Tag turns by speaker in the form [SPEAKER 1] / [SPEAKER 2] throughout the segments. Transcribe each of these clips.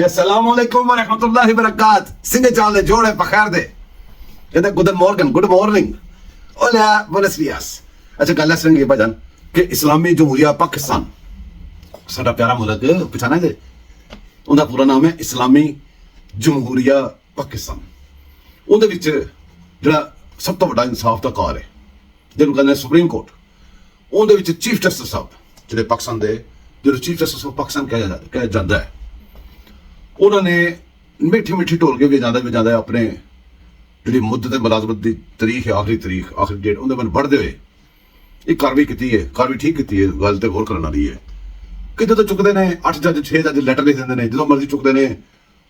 [SPEAKER 1] Assalamu alaikum wa rahmatullahi wa barakatuh. Singe chale jode pakhar de. कहते good morning ओला बुenos días। अच्छा गल इस तरह भाईजान कि इस्लामी जमहूरिया पाकिस्तान साडा प्यारा मुल्क पछाना जे उनका पूरा नाम है इस्लामी जमहूरिया पाकिस्तान। उहदे विच जिहड़ा सब तो वड्डा इंसाफ दा कार है जिहनूं कहंदे सुप्रीम कोर्ट, उहदे विच चीफ जस्टिस साहब जिहड़े पाकिस्तान दे जिहड़े चीफ जस्टिस ऑफ पाकिस्तान कहा जाता है, उन्होंने मिठी मिठी ढोल के भी जाता अपने जी मुद्दत मुलाजमत की तारीख है, आखिरी डेट उन्हें मैंने बढ़ते हुए एक कार्रवाई की है, कार्रवाई ठीक की है। गल तो गौर करने वाली है कि जो चुकते हैं 8 जज 6 जज लैटर लिख देंगे ने, जो मर्जी चुकते हैं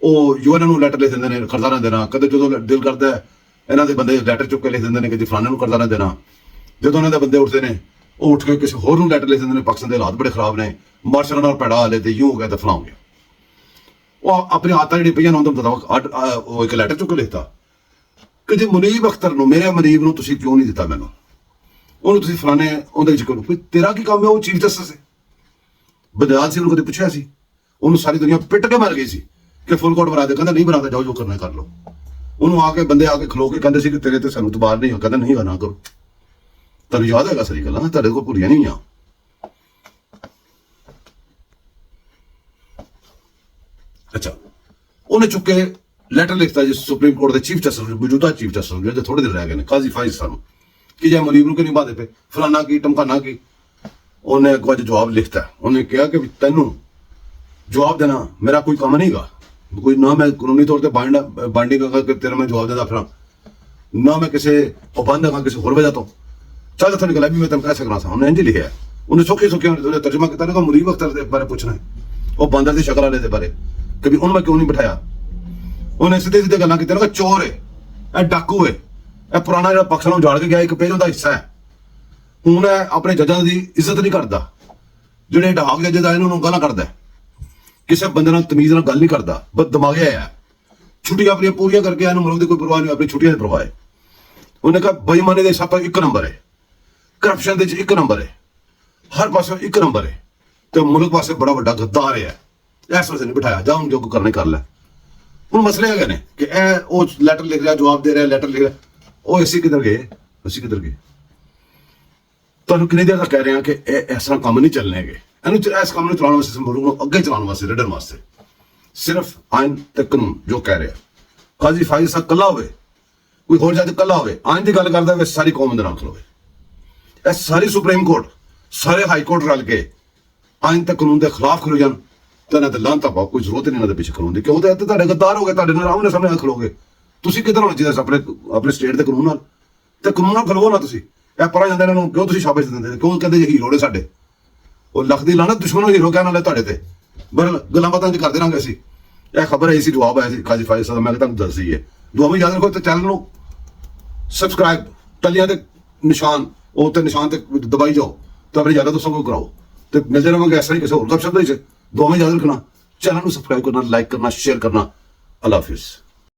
[SPEAKER 1] वो UN को लैटर लिख देंगे ने करदा ना देना। कदे जो दिल करता है इन्हों के बंदे लैटर चुक के लिख देंगे कि जी फलाने करदा ना देना। जो इन्होंने बंदे उठते हैं वो उठ के किसी होर लैटर लिख देंगे पाकिस्तान के हालात बड़े खराब ने, मार्शल नाल पैड़ा हाले तो यूं हो गया तो फलां हो गया। वो अपनी आदत जी पई उन्होंने एक लैटर चुक के लिखता कि जी मुनीब अख्तर नूं मेरे मुनीब नूं तुसीं क्यों नहीं दिता, मैनूं उन्होंने तुसीं फलाने उहदे विच करो कोई तेरा की काम है। वो चीफ जस्टिस है, बदयाल से उन्होंने कदे पुछया सी, उन्होंने सारी दुनिया पिट के मर गई सी कि फुल कोर्ट बना दे, कहंदा नहीं बनाता, जाओ जो करना कर लो। उन्होंने आके बंदे आके खलो के कहंदे सी कि तेरे ते सानूं तबार नहीं हो, कहंदा नहीं ना करो। तुहानूं याद हैगा सारी गल्लां, तुहाडे कोल भुलियां नहीं आ। अच्छा उन्हें चुके लैटर लिखता जी सुप्रीम कोर्ट के चीफ जस्टिस मौजूदा चीफ जस्टिस जो थोड़े दिन रह गए काजी फाइज सानू कि जै मुनीब नूं क्यों नहीं बांधे पे फलाना की टमकाना की। उन्हें अगो जवाब लिखता है, उन्हें कहा कि तेनों जवाब देना मेरा कोई काम नहीं गा, कोई ना मैं कानूनी तौर पर बाइंडिंग तेरा मैं जवाब देता फिर ना मैं किसी पाबंद हाँ किसी होर वजह तो चल तो निकला भी मैं तेन कह सकना सा। उन्हें इंज लिखा है, उन्हें सौखे सौखे तर्जमा किया मुनीब अख्तर के बारे पूछना है, वो बंदर की शक्ल वाले बारे कि भी उन्हें मैं क्यों नहीं बिठाया। उन्हें सीधे सीधे गल्लां कीतियां कि चोर है, यह डाकू है, यह पुराना जो पक्ष नूं उजाड़ के गया एक पेज उहदा हिस्सा है। हुण अपने जजां की इज्जत नहीं करता, जिहड़े ढाक जज आए उन्होंने गालां करदा, किसी बंदे नाल तमीज नाल गल नहीं करता, बस दिमागिया है। छुट्टियां अपनी पूरियां करके आए, मुल्क की कोई परवाह नहीं, अपनी छुट्टियां की परवाह है। उन्हें कहा बेईमानी के सब एक नंबर है, करप्शन के एक नंबर है, हर पासों एक नंबर है, तो मुल्क पासे बड़ा वड्डा गद्दार है। इस वजह नहीं बिठाया, जा हम जो करने कर लै। हूँ मसले है ने कि लैटर लिख रहा, जवाब दे रहा, लैटर लिख रहा, वो इसी किधर गए, इसी किधर गए। तुहानूं कितनी देर तक कह रहे हैं कि इस तरह काम नहीं चलने गए, इस काम में चलाने वास्ते मुल्क को अगे चलाने वास्ते रिढ़ण वास्ते सिर्फ आइन ते कानून जो कह रहे हैं। काजी फाइज साहब कला होवे, कोई होर जज कला होवे, आइन की गल करदा होवे, सारी कौम दे नाल खलोवे। सारी सुप्रीम कोर्ट सारे हाई कोर्ट रल के आइन ते कानून के खिलाफ खलो जान तो इन्होंने लानता पाओ, कोई जरूरत नहीं इन्होंने पीछे खलोन की, क्यों तो तुहाडे गद्दार हो गए, तुहाडे नाल आमने सामने खलोगे। तुसीं किधर होना चाहिए अपने अपने स्टेट के कानून नाल, ते कानून नाल खलोवो ना। तुसीं ਇਹ ਪਰਾਂ ਜਾਂਦੇ ਇਹਨਾਂ ਨੂੰ क्यों तुसीं शाबाश ਦਿੰਦੇ, क्यों कहते जी हीरो ने साडे, ਉਹ ਲੱਖ ਦੀ ਲਾਨਤ दुश्मनों हीरो कहने वाले ਤੁਹਾਡੇ ਤੇ। बरल ਗੱਲਾਂ ਬਾਤਾਂ ਚ ਕਰਦੇ ਰਹਾਂਗੇ ਅਸੀਂ। ਇਹ ਖਬਰ ਆਈ ਸੀ, ਜਵਾਬ ਆਇਆ ਸੀ ਕਾਜੀ ਫਾਇਜ਼ ਸਾਹਿਬ, ਮੈਂ ਤੁਹਾਨੂੰ ਦੱਸ ਦਈਏ। ਦੁਆਵਾਂ ਯਾਦ ਰੱਖੋ ਤੇ ਚੈਨਲ ਨੂੰ ਸਬਸਕ੍ਰਾਈਬ ਟੱਲੀਆਂ ਦੇ ਨਿਸ਼ਾਨ ਉਹ ਤੇ ਨਿਸ਼ਾਨ ਤੇ ਦਬਾਈ ਜਾਓ ਤੇ ਆਪਣੀ ਯਾਦਾਂ ਦੋਸਤਾਂ को कराओ ਤੇ ਮਿਲਦੇ ਰਹਾਂਗੇ ਐਸਾ ਹੀ ਕਿਸੇ ਹੋਰ ਗਪਸ਼ਪ ਦੇ ਵਿੱਚ। ਦੁਆਵਾਂ ਯਾਦ ਰੱਖਣਾ, चैनल को सब्सक्राइब करना, लाइक करना, शेयर करना। अल्लाह हाफिज़।